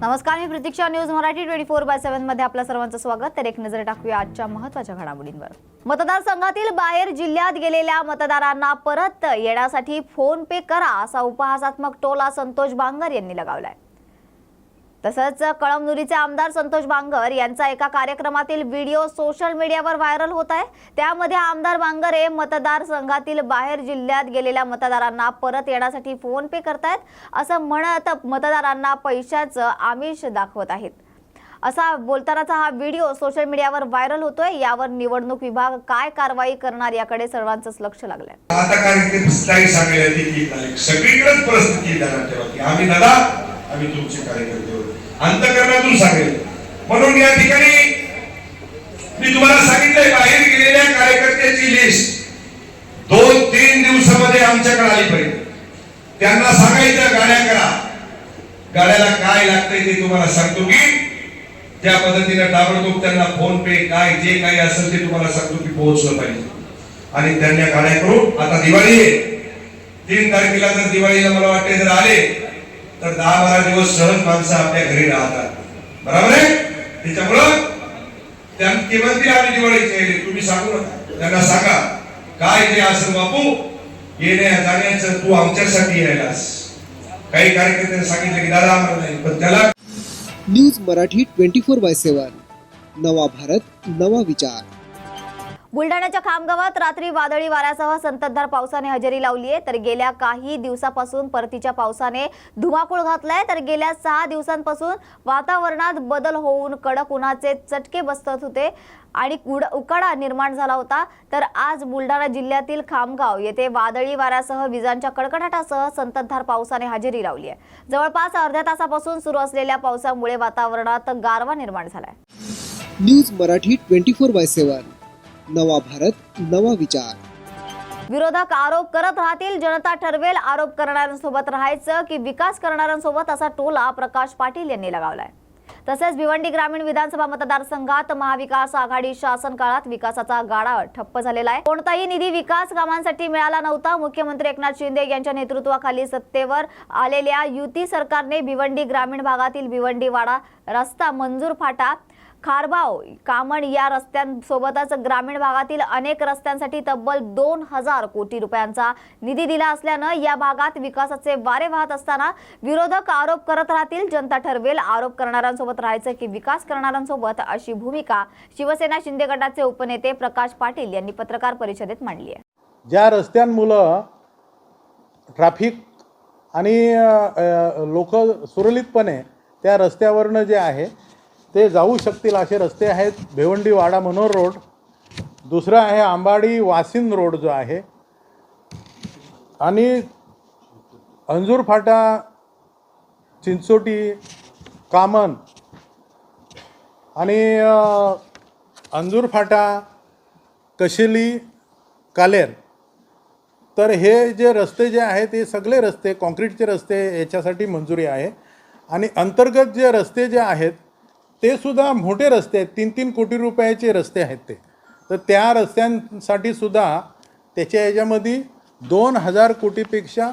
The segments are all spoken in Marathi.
नमस्कार, मी प्रतीक्षा. न्यूज मराठी 24/7 मध्ये आपल्या सर्वांचं स्वागत. तर एक नजर टाकूया आजच्या महत्त्वाच्या घडामोडींवर. मतदारसंघातील बाहेर जिल्ह्यात गेलेल्या मतदारांना परत येण्यासाठी फोन पे करा असा उपहासात्मक टोला संतोष बांगर यांनी लगावलाय. तसंच कळमनुरीचे आमदार संतोष बांगर यांचा एका कार्यक्रमातील व्हिडिओ सोशल मीडियावर व्हायरल होत आहे. त्यामध्ये आमदार बांगर हे मतदारसंघातील बाहेर जिल्ह्यात गेलेल्या मतदारांना परत येण्यासाठी फोन पे करतायत असं म्हणत मतदारांना पैशाचं आमिष दाखवत आहेत. असा बोलतानाचा हा व्हिडिओ सोशल मीडियावर व्हायरल होतोय. यावर निवडणूक विभाग काय कारवाई करणार याकडे सर्वांचंच लक्ष लागलंय. आता कार्यक्रम सगळीकडेच परिस्थिती आम्ही तुमचे कार्यकर्ते अंतःकरणातून सांगेल. म्हणून या ठिकाणी मी तुम्हाला सांगितलंय, बाहेर गेलेल्या कार्यकर्त्याची लिस्ट 2-3 दिवसामध्ये आमच्याकडे आली पाहिजे. त्यांना सांगायचं गाड्या करा, गाड्याला काय लागतंय ते तुम्हाला सांगतो की त्या पद्धतीने ताबडतोब त्यांना फोन पे काय जे काही असेल ते तुम्हाला सांगतो की पोहोचलं पाहिजे. आणि त्यांना गाड्या करू. आता दिवाळी आहे, 3 तारखेला जर दिवाळीला मला वाटते जर आले तर 10-12 दिवस सहज माणसं आपल्या घरी राहतात, बरोबर आहे. त्याच्यामुळं त्यांनी म्हणतील आम्ही दिवाळीचे, तुम्ही सांगू नका, त्यांना सांगा काय ते असेल बापू येण्या जाण्याचं तू आमच्यासाठी यायलास. काही कार्यकर्त्यांनी सांगितलं की दादा आम्हाला नाही, पण त्याला न्यूज मराठी 24/7 नवा भारत नवा विचार. बुलढाण्याच्या खामगावात रात्री वादळी वाऱ्यासह संततधार पावसाने हजेरी लावली आहे. तर गेल्या काही दिवसापासून परतीच्या पावसाने धुमाकूळ घातलाय. तर गेल्या 6 दिवसांपासून वातावरणात बदल होऊन कडक उन्हाचे चटके बसत होते आणि उकाडा निर्माण झाला होता. तर आज बुलढाणा जिल्ह्यातील खामगाव येथे वादळी वाऱ्यासह विजांच्या कडकडाटासह संततधार पावसाने हजेरी लावली आहे. जवळपास अर्ध्या तासापासून सुरू असलेल्या पावसामुळे वातावरणात गारवा निर्माण झालाय. न्यूज मराठी 24/7 नवा भारत नवा विचार. विरोधक आरोप करत राहतील, जनता ठरवेल आरोप करणाऱ्यांसोबत राहायचं की विकास करणाऱ्यांसोबत, असा टोला प्रकाश पाटील यांनी लगावलाय. तसेच भिवंडी ग्रामीण विधानसभा मतदारसंघात महाविकास आघाडी शासन काळात विकासाचा गाडा ठप्प झालेला आहे. कोणताही निधी विकास कामांसाठी मिळाला नव्हता. मुख्यमंत्री एकनाथ शिंदे यांच्या नेतृत्वाखाली सत्तेवर आलेल्या युती सरकारने भिवंडी ग्रामीण भागातील भिवंडी वाडा रस्ता, मंजूर फाटा, खारबाव, कामण या रस्त्यांसोबतच ग्रामीण भागातील अनेक रस्त्यांसाठी तब्बल 2000 कोटी रुपयांचा निधी दिला असल्यानं या भागात विकासाचे वारे वाहत असताना विरोधक आरोप करत राहतील, जनता ठरवेल आरोप करणाऱ्यांसोबत राहायचं की विकास करणाऱ्यांसोबत, अशी भूमिका शिवसेना शिंदे गटाचे उपनेते प्रकाश पाटील यांनी पत्रकार परिषदेत मांडली आहे. ज्या रस्त्यांमुळे ट्रॅफिक आणि लोक सुरळीतपणे त्या रस्त्यावरनं जे आहे ते जाऊ शकतील असे रस्ते आहेत. भिवंडी वाडा मनोहर रोड, दुसरा आहे आंबाडी वासिंद रोड जो आहे, आणि अंजूर फाटा, चिंचोटी, कामन आणि अंजूर फाटा, कशेली, कालेर. तर हे जे रस्ते जे आहेत ते सगळे रस्ते कॉन्क्रीटचे रस्ते याच्यासाठी मंजुरी आहे. आणि अंतर्गत जे रस्ते जे आहेत ते सुद्धा मोठे रस्ते आहेत, 3-3 कोटी रुपयाचे रस्ते आहेत ते. तर त्या रस्त्यांसाठी सुद्धा त्याच्या याच्यामध्ये 2000 कोटीपेक्षा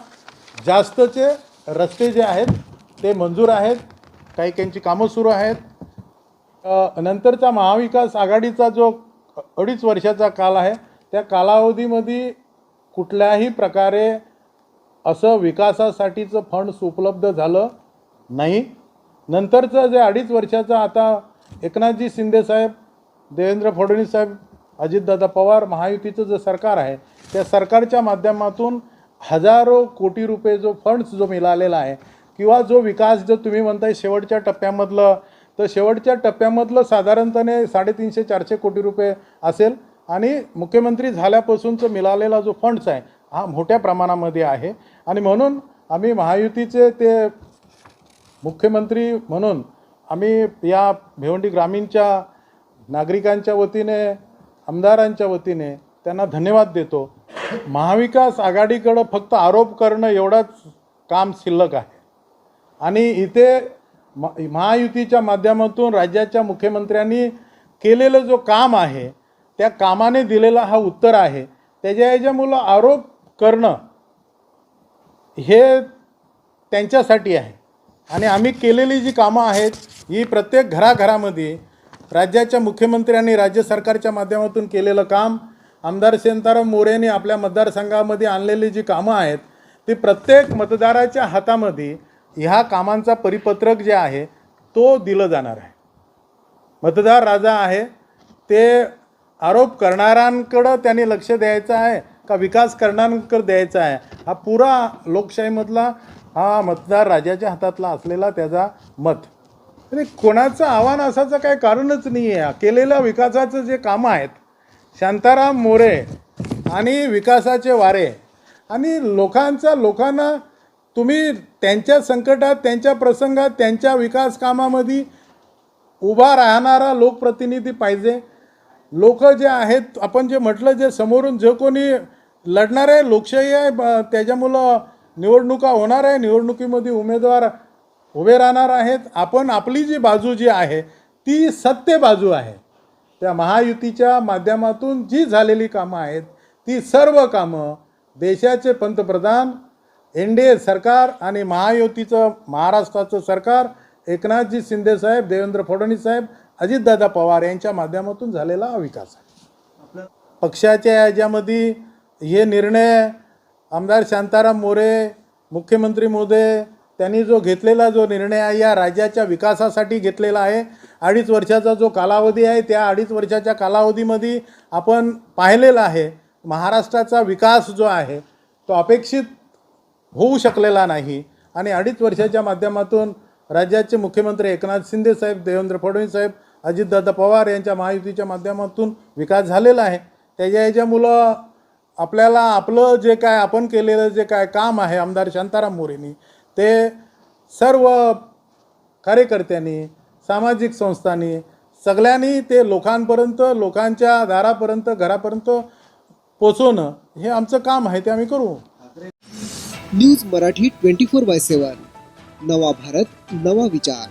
जास्तचे रस्ते जे आहेत ते मंजूर आहेत. काही काहींची कामं सुरू आहेत. नंतरचा महाविकास आघाडीचा जो 2.5 वर्षाचा काल आहे त्या कालावधीमध्ये कुठल्याही प्रकारे असं विकासासाठीचं फंड्स उपलब्ध झालं नाही. नंतरचं जे 2.5 वर्षाचा आता एकनाथजी शिंदे साहेब, देवेंद्र फडणवीस साहेब, अजितदादा पवार महायुतीचं जे सरकार आहे त्या सरकारच्या माध्यमातून हजारो कोटी रुपये जो फंड्स जो मिळालेला आहे किंवा जो विकास जो तुम्ही म्हणताय शेवटच्या टप्प्यामधलं, तर शेवटच्या टप्प्यामधलं साधारणपणे 350-400 कोटी रुपये असेल. आणि मुख्यमंत्री झाल्यापासूनचं मिळालेला जो फंड्स आहे हा मोठ्या प्रमाणामध्ये आहे. आणि म्हणून आम्ही महायुतीचे ते मुख्यमंत्री म्हणून आम्ही या भिवंडी ग्रामीणच्या नागरिकांच्या वतीने, आमदारांच्या वतीने त्यांना धन्यवाद देतो. महाविकास आघाडीकडं फक्त आरोप करणं एवढंच काम शिल्लक आहे. आणि इथे महायुतीच्या माध्यमातून राज्याच्या मुख्यमंत्र्यांनी केलेलं जो काम आहे त्या कामाने दिलेला हा उत्तर आहे. त्याच्या याच्यामुळं आरोप करणं हे त्यांच्यासाठी आहे. आणि आम्ही केलेली जी कामं आहेत ही प्रत्येक घराघरामध्ये राज्याच्या मुख्यमंत्री आणि राज्य सरकारच्या माध्यमातून केलेलं काम, आमदार शांताराम मोरेंनी आपल्या मतदारसंघामध्ये आणलेली जी कामं आहेत ती प्रत्येक मतदाराच्या हातामध्ये ह्या कामांचा परिपत्रक जे आहे तो दिलं जाणार आहे. मतदार राजा आहे ते आरोप करणाऱ्यांकडं त्यांनी लक्ष द्यायचं आहे का विकास करणाऱ्यांकडे द्यायचा आहे, हा पुरा लोकशाहीमधला हा मतदार राजाच्या हातातला असलेला त्याचा मत. आणि कोणाचं आव्हान असायचं काही कारणच नाही आहे. केलेल्या विकासाचं जे कामं आहेत शांताराम मोरे आणि विकासाचे वारे आणि लोकांना तुम्ही त्यांच्या संकटात, त्यांच्या प्रसंगात, त्यांच्या विकास कामामध्ये उभा राहणारा लोकप्रतिनिधी पाहिजे. लोक जे आहेत, आपण जे म्हटलं, जे समोरून जे कोणी लढणार आहे, लोकशाही आहे, त्याच्यामुळं निवडणुका होणार आहे, निवडणुकीमध्ये उमेदवार उभे राहणार आहेत. आपण आपली जी बाजू जी आहे ती सत्य बाजू आहे. त्या महायुतीच्या माध्यमातून जी झालेली कामं आहेत ती सर्व कामं देशाचे पंतप्रधान, NDA सरकार आणि महायुतीचं महाराष्ट्राचं सरकार, एकनाथजी शिंदे साहेब, देवेंद्र फडणवीस साहेब, अजितदादा पवार यांच्या माध्यमातून झालेला हा विकास आहे. पक्षाच्या याच्यामध्ये हे निर्णय आमदार शांताराम मोरे, मुख्यमंत्री महोदय त्यांनी जो घेतलेला जो निर्णय आहे या राज्याच्या विकासासाठी घेतलेला आहे. 2.5 वर्षाचा जो कालावधी आहे त्या 2.5 वर्षाच्या कालावधीमध्ये आपण पाहिलेला आहे महाराष्ट्राचा विकास जो आहे तो अपेक्षित होऊ शकलेला नाही. आणि 2.5 वर्षाच्या माध्यमातून राज्याचे मुख्यमंत्री एकनाथ शिंदे साहेब, देवेंद्र फडणवीस साहेब, अजितदादा पवार यांच्या महायुतीच्या माध्यमातून विकास झालेला आहे. याच्यामुळं आपल्याला आपलं जे काय आपण केलेलं जे काय काम आहे आमदार शांताराम मोरेंनी ते सर्व कार्यकर्त्यांनी, सामाजिक संस्थांनी, सगळ्यांनी ते लोकांपर्यंत, लोकांच्या दारापर्यंत, घरापर्यंत पोचवणं हे आमचं काम आहे, ते आम्ही करू. न्यूज मराठी 24/7, नवा भारत नवा विचार.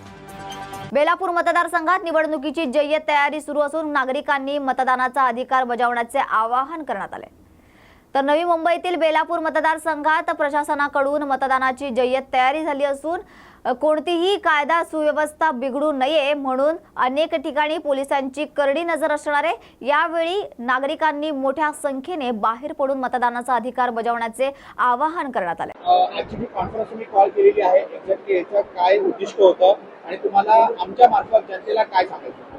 बेलापूर मतदारसंघात निवडणुकीची जय्यत तयारी सुरू असून नागरिकांनी मतदानाचा अधिकार बजावण्याचे आवाहन करण्यात आले. तर नवी मुंबईतील बेलापूर मतदारसंघात प्रशासनाकडून मतदानाची जय्यत तयारी झाली असून कोणतीही कायदा सुव्यवस्था बिघडू नये म्हणून अनेक ठिकाणी पोलिसांची करडी नजर असणार आहे. यावेळी नागरिकांनी मोठ्या संख्येने बाहेर पडून मतदानाचा अधिकार बजावण्याचे आवाहन करण्यात आले. आजची जी कॉन्फरन्स मी कॉल केलेली आहे, एक्झॅक्टली याचं काय उद्दिष्ट होतं आणि तुम्हाला आमच्या मार्फत जनतेला काय सांगायचं?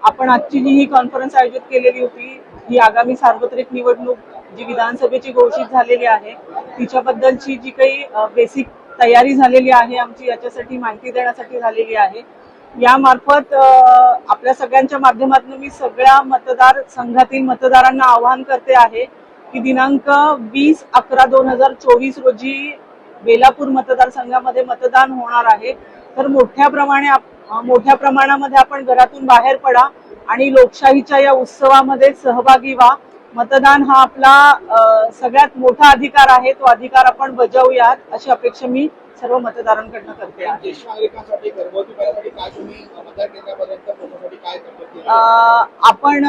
आपण आजची जी ही कॉन्फरन्स आयोजित केलेली होती ही आगामी सार्वत्रिक निवडणूक जी विधानसभेची घोषित झालेली आहे तिच्याबद्दलची जी काही बेसिक तयारी झालेली आहे आमची, याच्यासाठी माहिती देण्यासाठी झालेली आहे. यामार्फत आपल्या सगळ्यांच्या माध्यमातून मी सगळ्या मतदारसंघातील मतदारांना आवाहन करते आहे की दिनांक 20/11/2024 रोजी बेलापूर मतदारसंघामध्ये मतदान होणार आहे. तर मोठ्या प्रमाणामध्ये आपण घरातून बाहेर पडा आणि लोकशाहीच्या या उत्सवामध्ये सहभागी व्हा. मतदान हा आपला सगळ्यात मोठा अधिकार आहे, तो अधिकार आपण बजावूयात अशी अपेक्षा मी सर्व मतदारांकडून करते. ज्येष्ठ नागरिकांसाठी, घरगुती करण्यासाठी काय तुम्ही मतदार केंद्रापर्यंत पोहोचण्यासाठी काय करतो? आपण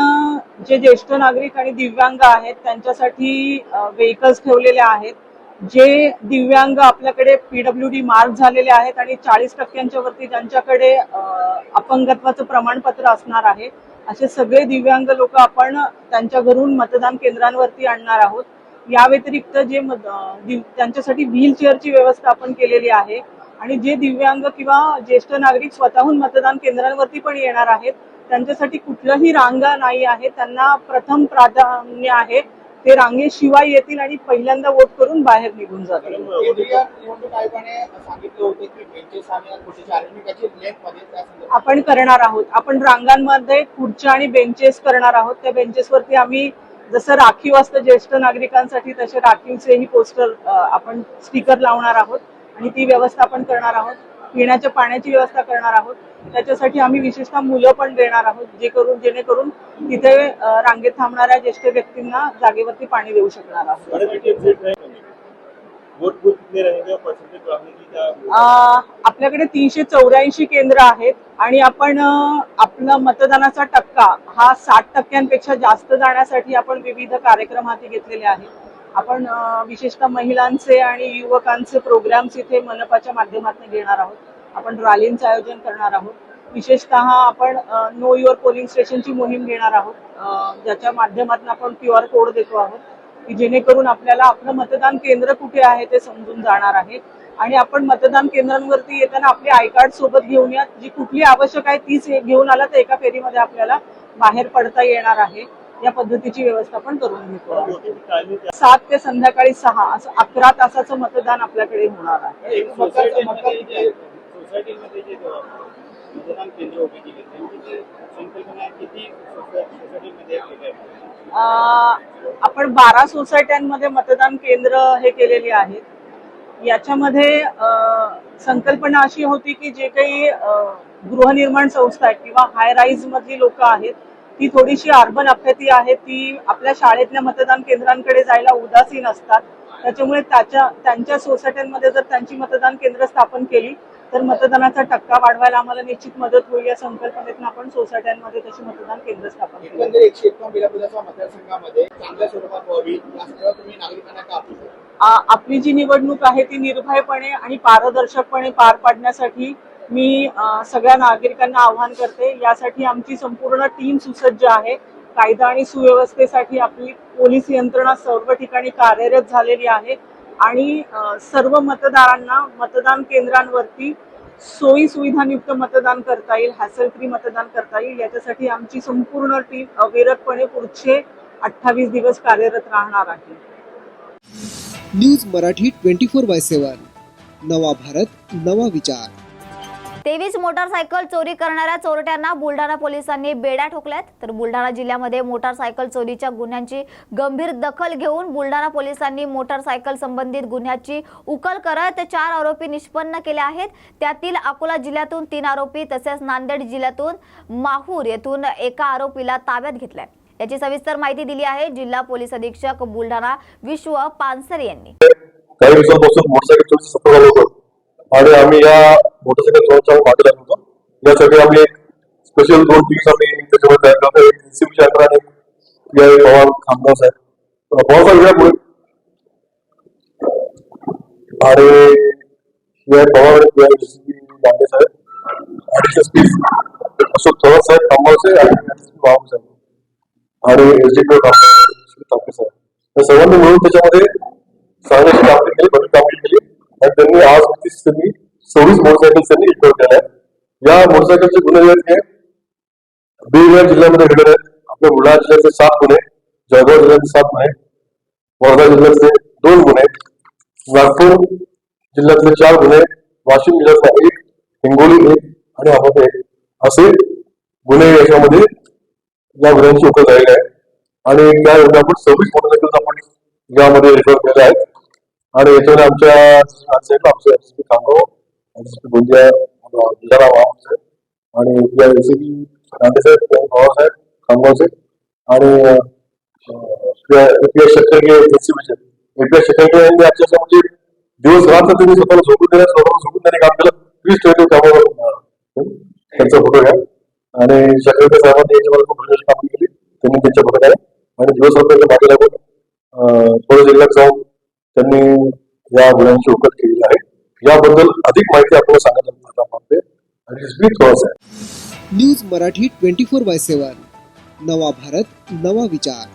जे ज्येष्ठ नागरिक आणि दिव्यांग आहेत त्यांच्यासाठी व्हेकल्स ठेवलेले आहेत. जे दिव्यांग आपल्याकडे PWD मार्क झालेले आहेत आणि 40% वरती ज्यांच्याकडे अपंगत्वाचं प्रमाणपत्र असणार आहे असे सगळे दिव्यांग लोक आपण त्यांच्या घरून मतदान केंद्रांवरती आणणार आहोत. या व्यतिरिक्त जे त्यांच्यासाठी व्हीलचेअरची व्यवस्था आपण केलेली आहे आणि जे दिव्यांग किंवा ज्येष्ठ नागरिक स्वतःहून मतदान केंद्रांवरती पण येणार आहेत त्यांच्यासाठी कुठलंही रांगा नाही आहे. त्यांना प्रथम प्राधान्य आहे, ते रांगेशिवाय येतील आणि पहिल्यांदा वोट करून बाहेर निघून जातील. केंद्रीय निवडणूक आयोगाने सांगितलं होतं की बेंचेस आणि खुर्चीच्या अरेंजमेंटची लेंथमध्ये आपण करणार आहोत. आपण रांगांमध्ये खुर्च्या आणि बेंचेस करणार आहोत. त्या बेंचेसवरती आम्ही जसं राखीव असतं ज्येष्ठ नागरिकांसाठी तसे राखीवचेही पोस्टर आपण स्टिकर लावणार आहोत आणि ती व्यवस्था आपण करणार आहोत. पिण्याच्या पाण्याची व्यवस्था करणार आहोत. त्याच्यासाठी आम्ही विशेषतः मुलं पण देणार आहोत जेणेकरून तिथे रांगेत थांबणाऱ्या ज्येष्ठ व्यक्तींना जागेवरती पाणी देऊ शकणार आहोत. आपल्याकडे 384 केंद्र आहेत आणि आपण आपला मतदानाचा टक्का हा 60% जास्त जाण्यासाठी आपण विविध कार्यक्रम हाती घेतलेले आहेत. आपण विशेषतः महिलांचे आणि युवकांचे प्रोग्राम्स इथे मनपाच्या माध्यमातून घेणार आहोत. आपण रॅलींचं आयोजन करणार आहोत. विशेषतः आपण नो युअर पोलिंग स्टेशनची मोहीम घेणार आहोत, ज्याच्या माध्यमातून आपण QR कोड देतो आहोत की जेणेकरून आपल्याला आपलं मतदान केंद्र कुठे आहे ते समजून जाणार आहे. आणि आपण मतदान केंद्रांवरती येताना आपले आय कार्ड सोबत घेऊन या. जी कुठली आवश्यक आहे तीच घेऊन आला तर एका फेरीमध्ये आपल्याला बाहेर पडता येणार आहे. या पद्धतीची व्यवस्था पण करून घेतो. 7 ते संध्याकाळी 6 असं 11 तासाचं मतदान आपल्याकडे होणार आहे. सोसायटीमध्ये जे मतदान केंद्र उभे केले त्यांची संकल्पना किती सोसायटीमध्ये आपण 12 सोसायट्यांमध्ये मतदान केंद्र हे केलेली आहेत. याच्यामध्ये संकल्पना अशी होती की जे काही गृहनिर्माण संस्था आहेत किंवा हाय राईज मधली लोक आहेत ती थोडीशी अर्बन अपॅथी आहे, ती आपल्या शाळेतल्या मतदान केंद्रांकडे जायला उदासीन असतात. त्याच्यामुळे त्यांच्या सोसायट्यांमध्ये जर त्यांची मतदान केंद्र स्थापन केली तर मतदानाचा टक्का वाढवायला आम्हाला निश्चित मदत होईल. या संकल्पनेतून आपण सोसायट्यांमध्ये तशी मतदान केंद्र स्थापन केली. एकंदरीत 151 विधानसभा मतदारसंघामध्ये चांगल्या स्वरूपात व्हावी यासाठी तुम्ही नागरिकांना का अपील करता? आपली जी निवडणूक आहे ती निर्भयपणे आणि पारदर्शकपणे पार पाडण्यासाठी मी सगळ्या नागरिकांना आवाहन करते. यासाठी आमची संपूर्ण टीम सुसज्ज आहे. कायदा आणि सुव्यवस्थेसाठी आपली पोलीस यंत्रणा सर्व ठिकाणी कार्यरत झालेली आहे आणि सर्व मतदारांना मतदान केंद्रांवरती सोयी सुविधांयुक्त मतदान करता येईल, हॅसल फ्री मतदान करता येईल. याच्यासाठी आमची संपूर्ण टीम अविरतपणे पुढचे 28 दिवस कार्यरत राहणार आहे. न्यूज मराठी 24/7 नवा भारत नवा विचार. 23 मोटारसायकल चोरी करणाऱ्या चोरट्यांना बुलढाणा पोलिसांनी बेड्या ठोकल्यात. तर बुलढाणा जिल्ह्यामध्ये मोटारसायकल चोरीच्या गुन्ह्यांची गंभीर दखल घेऊन बुलढाणा पोलिसांनी मोटारसायकल संबंधित गुन्ह्याची उकल करत 4 आरोपी निष्पन्न केले आहेत. त्यातील अकोला जिल्ह्यातून 3 आरोपी तसेच नांदेड जिल्ह्यातून माहूर येथून एका आरोपीला ताब्यात घेतलाय. याची सविस्तर माहिती दिली आहे जिल्हा पोलीस अधीक्षक बुलढाणा विश्व पानसर यांनी. काही दिवसांपासून मोटरसायकल चोरीची सतत चालू होतं आणि आम्ही या मोटरसायकल चोरांच्या मागे लागलो होतो. यासाठी आम्ही स्पेशल 2 टीम्स आम्ही त्याच्यामध्ये तयार करतो. एक एनसीबी चॅम्बर आणि PI पवार खामगाव साहेब पवार साहेब यापुढे आणि PI पवार आणि PI एनसीबी लांडे साहेब आणि एसपी अशोक थोरात साहेब खामगाव साहेब आणि एसपी पवार साहेब आणि SDPO तापे साहेब या सर्वांनी मिळून त्याच्यामध्ये सांगण्याची कामगिरी केली, भरपूर कामगिरी केली आणि त्यांनी आज 26 मोटरसायकल त्यांनी रिकव्हर केल्या आहेत. या मोटरसायकलचे गुन्हे आहेत हे वेगवेगळ्या जिल्ह्यामध्ये घडले आहेत. आपल्या बुलढाणा जिल्ह्यातले 7 गुन्हे, जळगाव जिल्ह्यातले 7 गुन्हे, वर्धा जिल्ह्यातले 2 गुन्हे, नागपूर जिल्ह्यातले 4 गुन्हे, वाशिम जिल्ह्यातला 1, हिंगोली 1 आणि अहमदनगर 1 असे गुन्हे याच्यामध्ये या गुन्ह्यांची उकल झालेली आहे. आणि त्यामध्ये आपण 26 मोटरसायकल आपण यामध्ये रिकव्हर केल्या आहेत आणि याच्यामध्ये आमच्या आमचे एसपी खामगाव, एसपी गोंदिया, बुलढाणा आणि एसीपी नांदे साहेब, पवार साहेब खामगाव साहेब आणि API शेतकरी एसीपीचे API शेतकरी यांनी आजच्या म्हणजे दिवस रात्र त्यांनी स्वतःला झोपून त्यांनी काम केलं. 30 कामावर त्यांचा फोटो घ्या आणि शेतकरी साहेबांनी याच्यामध्ये खूप काम केली. त्यांनी त्यांच्या फोटो घ्या आणि दिवस रात्र मागे लागून थोडं जिल्ह्यात जाऊन त्यांनी या गुन्ह्यांची उकल केलेली आहे. याबद्दल अधिक माहिती आपल्याला सांगायला मागते आणि एसपी थोरात साहेब. न्यूज मराठी 24/7 नवा भारत नवा विचार.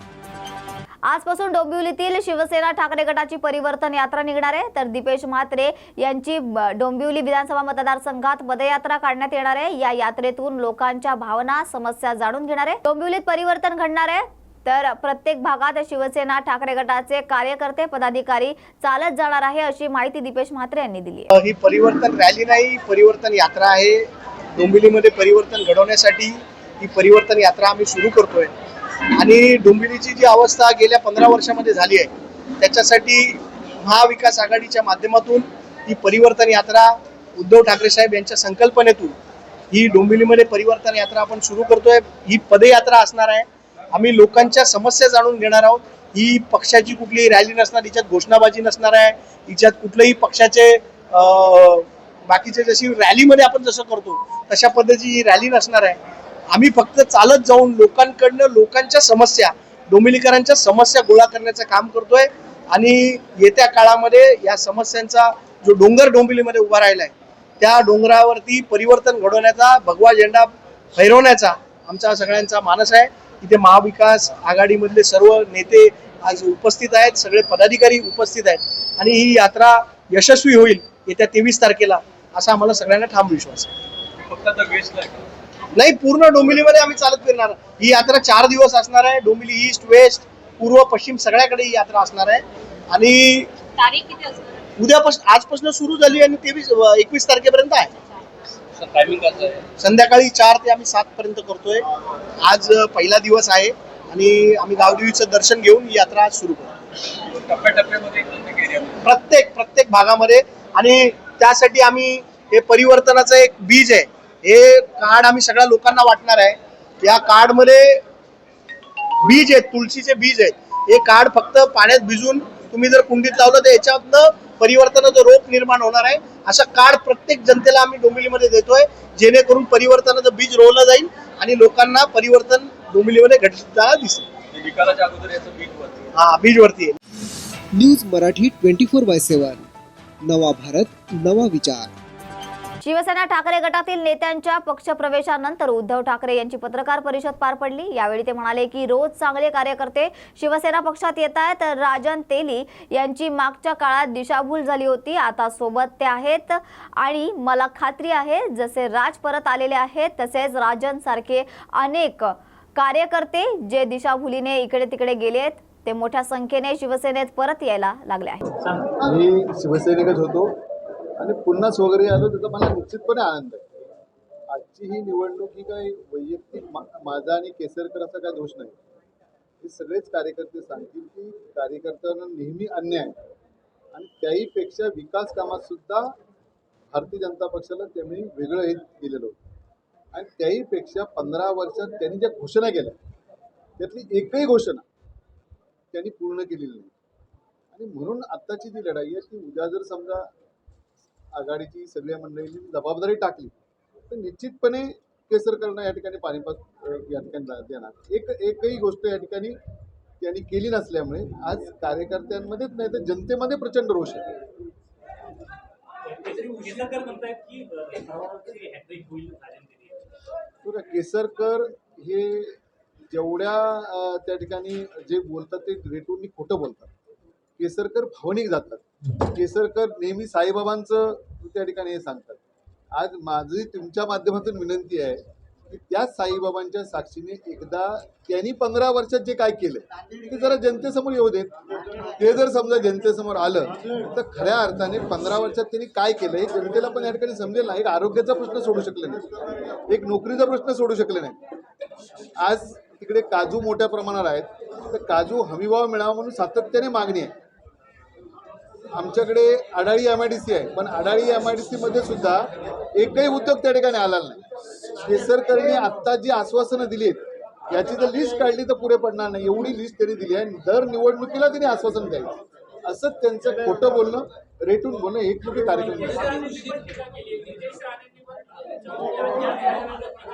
आजपासून डोंबिवलीतील शिवसेना ठाकरे गटाची परिवर्तन यात्रा निघणार आहे. तर दीपेश म्हात्रे यांची डोंबिवली विधानसभा मतदारसंघात पदयात्रा काढण्यात येणार आहे. या यात्रेतून लोकांच्या भावना समस्या जाणून घेणार आहे. डोंबिवलीत परिवर्तन घडणार आहे. तर प्रत्येक भागात शिवसेना ठाकरे गटाचे कार्यकर्ते पदाधिकारी चालत जाणार आहे अशी माहिती दीपेश म्हात्रे यांनी दिली आहे. ही परिवर्तन रॅली नाही, परिवर्तन यात्रा आहे. डोंबिवलीमध्ये परिवर्तन घडवण्यासाठी ही परिवर्तन यात्रा आम्ही सुरू करतोय आणि डोंबिवलीची जी अवस्था गेल्या 15 वर्षामध्ये झाली आहे त्याच्यासाठी महाविकास आघाडीच्या माध्यमातून ही परिवर्तन यात्रा उद्धव ठाकरे साहेब यांच्या संकल्पनेतून ही डोंबिवलीमध्ये परिवर्तन यात्रा आपण सुरू करतोय. ही पदयात्रा असणार आहे. आम्ही लोकांच्या समस्या जाणून घेणार आहोत. ही पक्षाची कुठलीही रॅली नसणार, हिच्यात घोषणाबाजी नसणार आहे, हिच्यात कुठल्याही पक्षाचे बाकीचे जशी रॅलीमध्ये आपण जसं करतो तशा पद्धतीची ही रॅली नसणार आहे. आम्ही फक्त चालत जाऊन लोकांकडनं लोकांच्या समस्या, डोंबिवलीकरांच्या समस्या गोळा करण्याचं काम करतोय. आणि येत्या काळामध्ये या समस्यांचा जो डोंगर डोंबिवलीमध्ये उभा राहिला आहे त्या डोंगरावरती परिवर्तन घडवण्याचा भगवा झेंडा फैरवण्याचा आमचा सगळ्यांचा मानस आहे. इथे महाविकास आघाडीमधले सर्व नेते आज उपस्थित आहेत, सगळे पदाधिकारी उपस्थित आहेत आणि ही यात्रा यशस्वी होईल येत्या 23 तारखेला असा आम्हाला सगळ्यांना ठाम विश्वास आहे. फक्त आता वेस्टला नाही, पूर्ण डोंबिवलीमध्ये आम्ही चालत फिरणार. ही यात्रा 4 दिवस असणार आहे. डोंबिवली ईस्ट वेस्ट पूर्व पश्चिम सगळ्याकडे ही यात्रा असणार आहे आणि तारीख किती असणार? उद्यापासून आजपासून सुरू झाली आणि 21 तारखेपर्यंत आहे. टायमिंग कसं आहे? संध्याकाळी 4 ते आम्ही 7 पर्यंत करतोय. आज पहिला दिवस आहे आणि आम्ही गावदेवीचं दर्शन घेऊन ही यात्रा आज सुरू करतो टप्प्याटप्प्यामध्ये प्रत्येक एरियामध्ये प्रत्येक भागामध्ये. आणि त्यासाठी आम्ही हे परिवर्तनाचं एक बीज आहे, हे कार्ड आम्ही सगळ्या लोकांना वाटणार आहे. या कार्ड मध्ये बीज आहेत, तुळशीचे बीज आहेत. हे कार्ड फक्त पाण्यात भिजून तुम्ही जर कुंडीत लावलं तर याच्यातनं परिवर्तनाचं रोप निर्माण होणार आहे. असं कार्ड प्रत्येक जनतेला आम्ही डोंबिवलीमध्ये देतोय, जेणेकरून परिवर्तनाचं बीज रोवलं जाईल आणि लोकांना परिवर्तन डोंबिवलीमध्ये घडताना दिसेल. निकालाच्या अगोदर याचं बीज वरती बीज वरती आहे. न्यूज मराठी 24/7 नवा भारत नवा विचार. शिवसेना ठाकरे गटातील नेत्यांच्या पक्षप्रवेशानंतर उद्धव ठाकरे यांची पत्रकार परिषद पार पडली. यावेळी ते म्हणाले की रोज चांगले कार्यकर्ते शिवसेना पक्षात येत आहेत. राजन तेली यांची मागच्या काळात दिशाभूल झाली होती, आता सोबत ते आहेत आणि मला खात्री आहे जसे राज परत आलेले आहेत तसेच राजन सारखे अनेक कार्यकर्ते जे दिशाभूलीने इकडे तिकडे गेलेत ते मोठ्या संख्येने शिवसेनेत परत यायला लागले आहेत. मी शिवसैनिकच होतो आणि पुन्हा वगैरे आलो त्याचा मला निश्चितपणे आनंद आहे. आजची ही निवडणूक ही काही वैयक्तिक माझा आणि केसरकर असा काही दोष नाही. हे सगळेच कार्यकर्ते सांगतील की कार्यकर्त्यांना नेहमी अन्याय आणि त्याहीपेक्षा विकास कामात सुद्धा भारतीय जनता पक्षाला त्यांनी वेगळं हे केलेलं होतं आणि त्याहीपेक्षा 15 वर्षात त्यांनी ज्या घोषणा केल्या त्यातली एकही घोषणा त्यांनी पूर्ण केलेली नाही. आणि म्हणून आत्ताची जी लढाई आहे ती उद्या जर समजा आघाडीची सगळ्या मंडळींनी जबाबदारी टाकली तर निश्चितपणे केसरकरांना या ठिकाणी पानिपत या ठिकाणी देणार. एकही गोष्ट या ठिकाणी त्यांनी केली नसल्यामुळे आज कार्यकर्त्यांमध्येच नाही तर जनतेमध्ये प्रचंड रोष आहे. केसरकर हे जेवढ्या त्या ठिकाणी जे बोलतात ते रेटून खोटं बोलतात. केसरकर भावनिक जातात. केसरकर नेहमी साईबाबांचं त्या ठिकाणी हे सांगतात. आज माझी तुमच्या माध्यमातून विनंती आहे की त्या साईबाबांच्या साक्षीने एकदा त्यांनी 15 वर्षात जे काय केलं ते जरा जनतेसमोर येऊ देत. ते जर समजा जनतेसमोर आलं तर खऱ्या अर्थाने 15 वर्षात त्यांनी काय केलं हे जनतेला पण या ठिकाणी समजेल ना. एक आरोग्याचा प्रश्न सोडू शकले नाही, एक नोकरीचा प्रश्न सोडू शकले नाही. आज तिकडे काजू मोठ्या प्रमाणात आहेत तर काजू हमीभाव मिळावा म्हणून सातत्याने मागणी आहे. आमच्याकडे आडाळी MIDC आहे पण आडाळी MIDC मध्ये सुद्धा एकही उद्योग त्या ठिकाणी आला नाही. केसरकरने आत्ता जी आश्वासनं दिली आहेत याची जर लिस्ट काढली तर पुढे पडणार नाही. एवढी लिस्ट त्यांनी दिली आहे. दर निवडणुकीला त्यांनी आश्वासन द्यायचं असंच त्यांचं खोटं बोलणं रेटून बोलणं एक मोठी कार्यक्रम.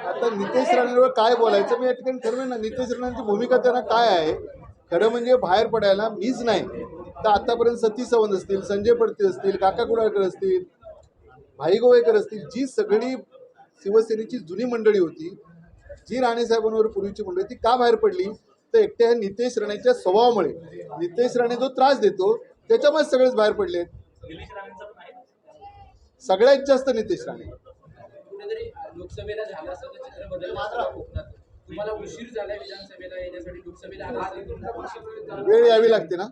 आता नितेश राणेंवर काय बोलायचं मी या ठिकाणी ठरवेन ना. नितेश राणेंची भूमिका त्यांना काय आहे. खरं म्हणजे बाहेर पडायला मीच नाही तर आतापर्यंत सतीश सावंत असतील, संजय पडते असतील, काका कुडाळकर असतील, भाई गोवेकर असतील, जी सगळी शिवसेनेची जुनी मंडळी होती, जी राणेसाहेबांवर पूर्वीची मंडळी ती का बाहेर पडली तर एकट्या नितेश राणेच्या स्वभावामुळे. नितेश राणे जो त्रास देतो त्याच्यामुळे सगळेच बाहेर पडले आहेत. सगळ्यात जास्त नितेश राणे. लोकसभेला झाला चित्र बदललं. तुम्हाला उशीर झाला विधानसभेला येण्यासाठी. लोकसभेला वेळ यावी लागते ना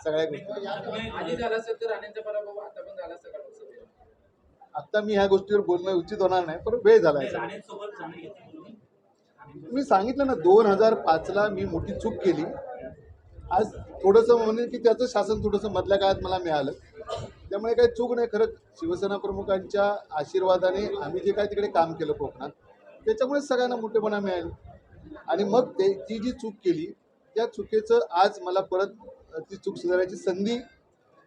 सगळ्या गोष्टी. आधी झाला असेल तर राणेंचा पराभव आता पण झाला सगळा लोकसभेला. आता मी ह्या गोष्टीवर बोलणं उचित होणार नाही पण वेळ झाला. मी सांगितलं ना 2005ला मी मोठी चूक केली. आज थोडंसं म्हणेन की त्याचं शासन थोडंसं मधल्या काळात मला मिळालं त्यामुळे काही चूक नाही. खरं शिवसेना प्रमुखांच्या आशीर्वादाने आम्ही जे काय तिकडे काम केलं कोकणात त्याच्यामुळे सगळ्यांना मोठेपणा मिळाली आणि मग ती जी चूक केली त्या चुकीचं आज मला परत ती चूक सुधारायची संधी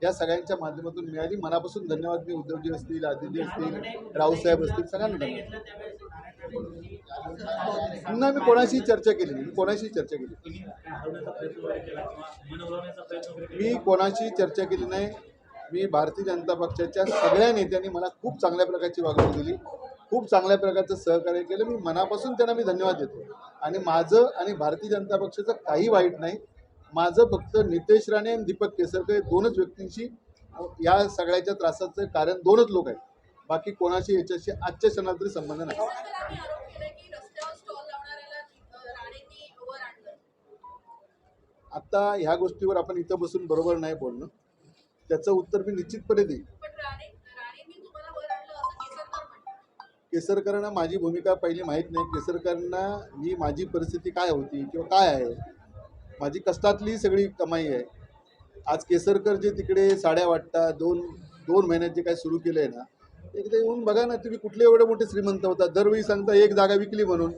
या सगळ्यांच्या माध्यमातून मिळाली. मनापासून धन्यवाद. मी उद्धवजी असतील, आदित्य असतील, रावसाहेब असतील सगळ्यांना धन्यवाद. नाही, मी कोणाशी चर्चा केली नाही. मी कोणाशी चर्चा केली नाही. मी भारतीय जनता पक्षाच्या सगळ्या नेत्यांनी मला खूप चांगल्या प्रकारची वागणूक दिली, खूप चांगल्या प्रकारचं सहकार्य केलं. मी मनापासून त्यांना मी धन्यवाद देतो. आणि माझं आणि भारतीय जनता पक्षाचं काही वाईट नाही. माझं फक्त नितेश राणे आणि दीपक केसरकर हे दोनच व्यक्तींशी या सगळ्याच्या त्रासाचं कारण दोनच लोक आहेत. बाकी कोणाशी याच्याशी आजच्या क्षणात तरी संबंध नाही. आता ह्या गोष्टीवर आपण इथं बसून बरोबर नाही बोलणं. त्याचं उत्तर मी निश्चितपणे देईन. केसरकरांना माझी भूमिका पहिली माहीत नाही. केसरकरांना ही माझी परिस्थिती काय होती किंवा काय आहे, माझी कष्टातली सगळी कमाई आहे. आज केसरकर जे तिकडे साड्या वाटतात, दोन महिन्यात जे काय सुरू केलं आहे ना, एकदा येऊन बघा ना. तुम्ही कुठले एवढे मोठे श्रीमंत होता, दरवेळी सांगता एक जागा विकली म्हणून,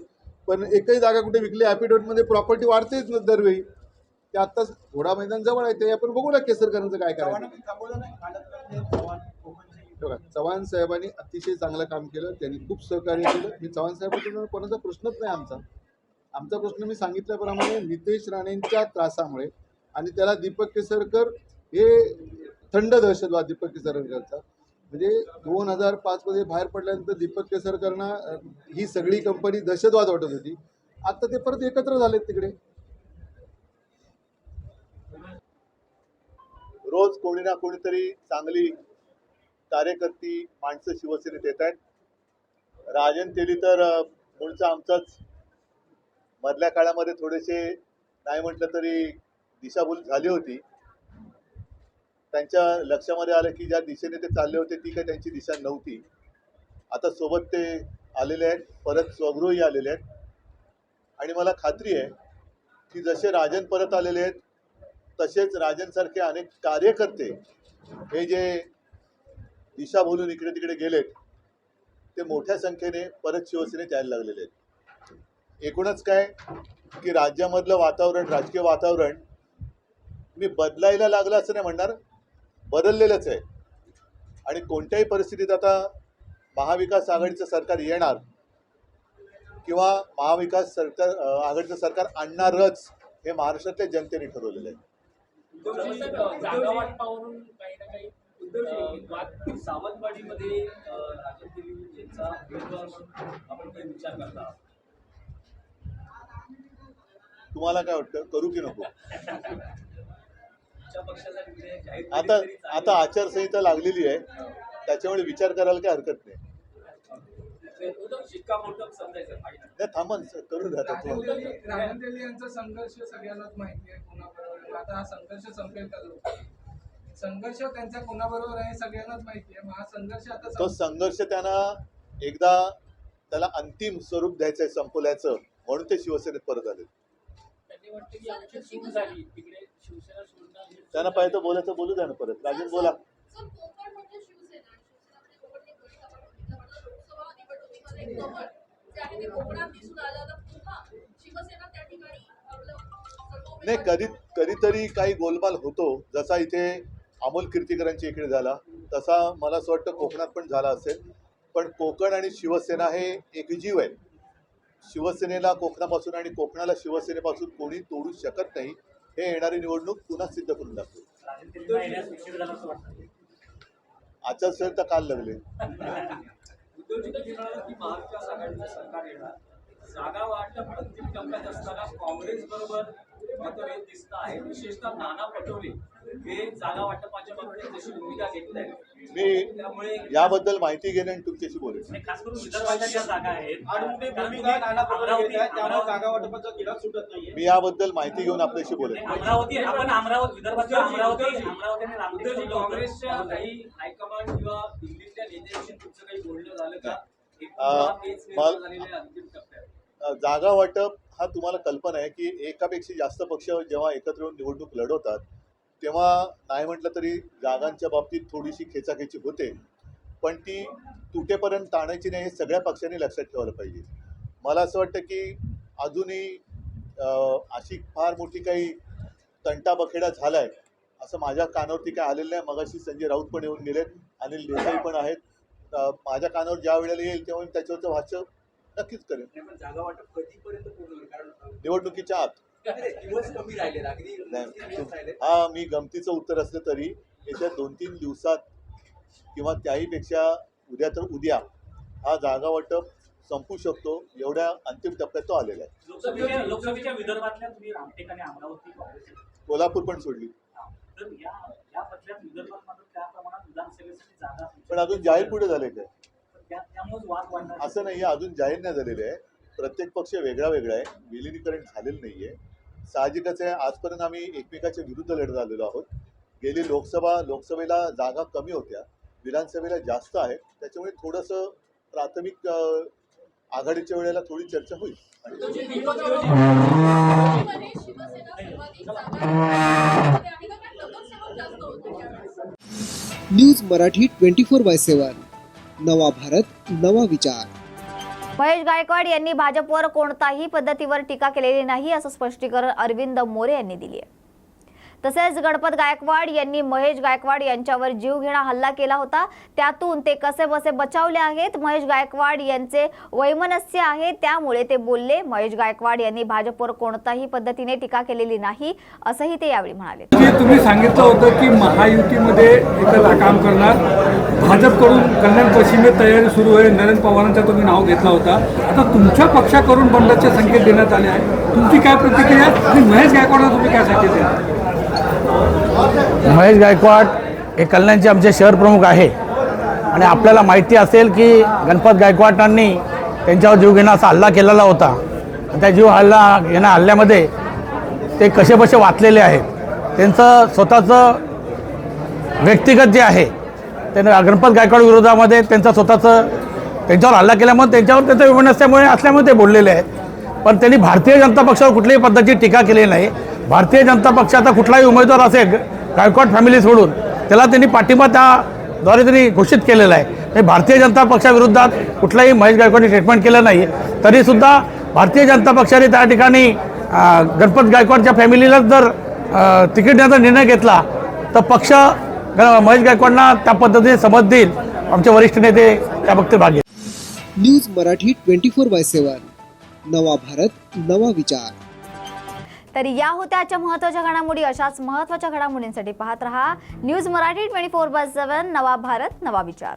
पण एकही जागा कुठे विकली? ॲफिडेविटमध्ये प्रॉपर्टी वाढतेच ना दरवेळी. ते आत्ताच घोडा मैदान जवळ आहे, ते आपण बघू ना केसरकरांचं काय करायचं. बघा, चव्हाण साहेबांनी अतिशय चांगलं काम केलं, त्यांनी खूप सहकार्य केलं. मी चव्हाण साहेबांकडून कोणाचा प्रश्नच नाही आमचा प्रश्न मी सांगितल्याप्रमाणे नितेश राणेंच्या त्रासामुळे, आणि त्याला दीपक केसरकर हे थंड दहशतवाद दीपक केसरकरचा, म्हणजे 2005 मध्ये बाहेर पडल्यानंतर दीपक केसरकरांना ही सगळी कंपनी दहशतवाद वाटत होती. आता ते परत एकत्र झालेत तिकडे. रोज कोणी ना कोणीतरी चांगली कार्यकर्ती माणसं शिवसेनेत येत आहेत. राजन तेली तर मूळचा आमचाच, मधल्या काळामध्ये थोडेसे नाही म्हटलं तरी दिशाभूल झाली होती. त्यांच्या लक्षामध्ये आलं की ज्या दिशेने ते चालले होते ती काही त्यांची दिशा नव्हती. आता सोबत ते आलेले आहेत, परत स्वगृही आलेले आहेत. आणि मला खात्री आहे की जसे राजन परत आलेले आहेत तसेच राजनसारखे अनेक कार्यकर्ते हे जे दिशा बोलून इकडे तिकडे गेलेत ते मोठ्या संख्येने परत शिवसेनेत यायला लागलेले आहेत. एकूणच काय की राज्यामधलं वातावरण, राजकीय वातावरण मी बदलायला लागलं असं नाही म्हणणार, बदललेलंच आहे. आणि कोणत्याही परिस्थितीत आता महाविकास आघाडीचं सरकार येणार किंवा महाविकास सरकार आघाडीचं सरकार आणणारच हे महाराष्ट्रातल्या जनतेने ठरवलेलं आहे. जागा वाटपावरून काही ना काही वाद सावंतवाडीमध्ये राजन तेलीचा उमेदवार म्हणून आपण काही विचार करता? तुम्हाला काय वाटतं, करू की नको? आता आचारसंहिता लागलेली आहे, त्याच्यामुळे विचार करायला काही हरकत नाही. नाही, थांबा करू द्या. राजन तेली यांचा संघर्ष सगळ्यांनाच माहिती आहे कोणाबरोबर. आता हा संघर्ष संपेल का? संघर्ष त्यांचा कोणाबरोबर आहे सगळ्यांनाच माहिती आहे. हा संघर्ष आता तो संघर्ष त्यांना एकदा त्याला अंतिम स्वरूप द्यायचंय संपवल्याचं, म्हणून ते शिवसेनेत परत आले. त्यांना पाहिजे बोलायचं बोलू द्या ना परत. राजन बोला. नाही, कधीतरी काही गोलमाल होतो. जसा इथे अमोल कीर्तीकरांच्या इकडे झाला तसा मला असं वाटतं कोकणात पण झाला असेल. पण कोकण आणि शिवसेना हे एकजीव आहे. शिवसेनेला कोकणापासून आणि कोकणाला शिवसेनेपासून कोणी तोडू शकत नाही. हे येणारी निवडणूक पुन्हा सिद्ध करून दाखवेल. आचारसंहिता काल लागले. महाविकास आघाडीचं सरकार येणार, जागा वाटप अंतिम टप्प्यात असताना काँग्रेस बरोबर मतभेद दिसत आहे. विशेषतः नाना पटोले हे जागा वाटपाच्या बाबतीत जशी भूमिका घेतली आहे, मी त्यामुळे याबद्दल माहिती घेणे आणि तुमच्याशी बोलेन. खास करून विदर्भाच्या ज्या जागा आहेत, जागा वाटपाचा किडा सुटत नाहीये. मी याबद्दल माहिती घेऊन आपल्याशी बोलेन. अमरावती विदर्भाच्या अमरावती आणि काँग्रेसच्या काही हायकमांड किंवा दिल्लीतल्या नेत्यांशी तुमचं काही बोलणं झालं का? जागा वाटप हा तुम्हाला कल्पना आहे की एकापेक्षा जास्त पक्ष जेव्हा एकत्र येऊन निवडणूक लढवतात तेव्हा नाही म्हटलं तरी जागांच्या बाबतीत थोडीशी खेचाखेची होते. पण ती तुटेपर्यंत ताणायची नाही हे सगळ्या पक्षांनी लक्षात ठेवायला पाहिजे. मला असं वाटतं की अजूनही अशी फार मोठी काही तंटाबखेडा झाला आहे असं माझ्या कानावरती काय आलेलं नाही. मगाशी संजय राऊत पण येऊन गेलेत, अनिल देसाई पण आहेत. माझ्या कानावर ज्या वेळेला येईल तेव्हा त्याच्यावरचं भाष्य नक्कीच करेन. पण जागा वाटप कधीपर्यंत पूर्ण होईल? कारण निवडणुकीच्या आत. दिवस कमी राहिले, अगदी नाही. दिवस राहिले. हा मी गमतीचं उत्तर असलं तरी येत्या 2-3 दिवसात किंवा त्याहीपेक्षा उद्या तर उद्या हा जागा वाटप संपू शकतो, एवढ्या अंतिम टप्प्यात तो आलेला आहे. लोकसभेच्या विदर्भातल्या तुम्ही रामटेक आणि अमरावती काँग्रेस कोल्हापूर पण सोडली, तर या बदल्यात विदर्भात मात्र त्या प्रमाणात विधानसभेसाठी जागा पण अजून जाहीर कुठे झाले काय त्यामुळे वाद वाढणार. असं नाही, अजून जाहीर नाही झालेले आहे. प्रत्येक पक्ष वेगळा वेगळा आहे, विलिनीकरण झालेलं नाहीये. साहजिकच आहे, आजपर्यंत आम्ही एकमेकाच्या विरुद्ध लढत आलेलो आहोत. गेली लोकसभेला जागा कमी होत्या, विधानसभेला जास्त आहे, त्याच्यामुळे थोडंसं प्राथमिक आघाडीच्या वेळेला थोडी चर्चा होईल. न्यूज मराठी 24/7 नवा भारत नवा विचार. महेश गायकवाड यांनी भाजपवर कोणताही पद्धतीवर टीका केलेली नाही असं स्पष्टीकरण अरविंद मोरे यांनी दिली आहे. तसेच गणपत गायकवाड यांनी महेश गायकवाड यांच्यावर जीवघेणा हल्ला केला होता, त्यातून ते कसेबसे बचावले आहेत. महेश गायकवाड यांचे वैमनस्य आहे, त्यामुळे ते बोलले. महेश गायकवाड यांनी भाजपवर कोणताही पद्धतीने टीका केलेली नाही असंही ते यावेळी म्हणाले. तुम्ही सांगितलं होतं की महायुतीमध्ये एकत्र काम करणार, भाजपकडून कल्याण पश्चिमेत तयारी सुरू आहे, नरेंद्र पवारांचं तुम्ही नाव घेतला होता. आता तुमच्या पक्षाकडून बंडाचे संकेत देण्यात आले आहे, तुमची काय प्रतिक्रिया आणि महेश गायकवाडला तुम्ही काय संकेत द्याल? महेश गायकवाड हे कल्याणचे आमचे शहर प्रमुख आहे आणि आपल्याला माहिती असेल की गणपत गायकवाडांनी त्यांच्यावर जीवघेणा असा हल्ला केलेला होता. त्या हल्ल्यामध्ये ते कसेबसे वाचलेले आहेत. त्यांचं स्वतःचं व्यक्तिगत जे आहे ते गणपत गायकवाड विरोधामध्ये त्यांचं स्वतःचं त्यांच्यावर हल्ला केल्यामुळे त्यांचं विमनस्यामुळे असल्यामुळे ते बोललेले आहेत. पण त्यांनी भारतीय जनता पक्षावर कुठल्याही पद्धतीची टीका केली नाही. भारतीय जनता पक्षाचा कुठलाही उमेदवार असेल गायकवाड फॅमिली सोडून त्याला त्यांनी पाठिंबा त्याद्वारे त्यांनी घोषित केलेला आहे. भारतीय जनता पक्षाविरोधात कुठलाही महेश गायकवाडने स्टेटमेंट केलं नाही. तरीसुद्धा भारतीय जनता पक्षाने त्या ठिकाणी गणपत गायकवाडच्या फॅमिलीला जर तिकीट देण्याचा निर्णय घेतला तर पक्ष महेश गायकवाडना त्या पद्धतीने समज देईल. आमचे वरिष्ठ नेते त्या बाबतीत भाग घेतील. न्यूज मराठी 24/7 नवा भारत नवा विचार. तर या होत्या आजच्या महत्त्वाच्या घडामोडी. अशाच महत्त्वाच्या घडामोडींसाठी पाहत रहा न्यूज मराठी 24/7 नवा भारत नवा विचार.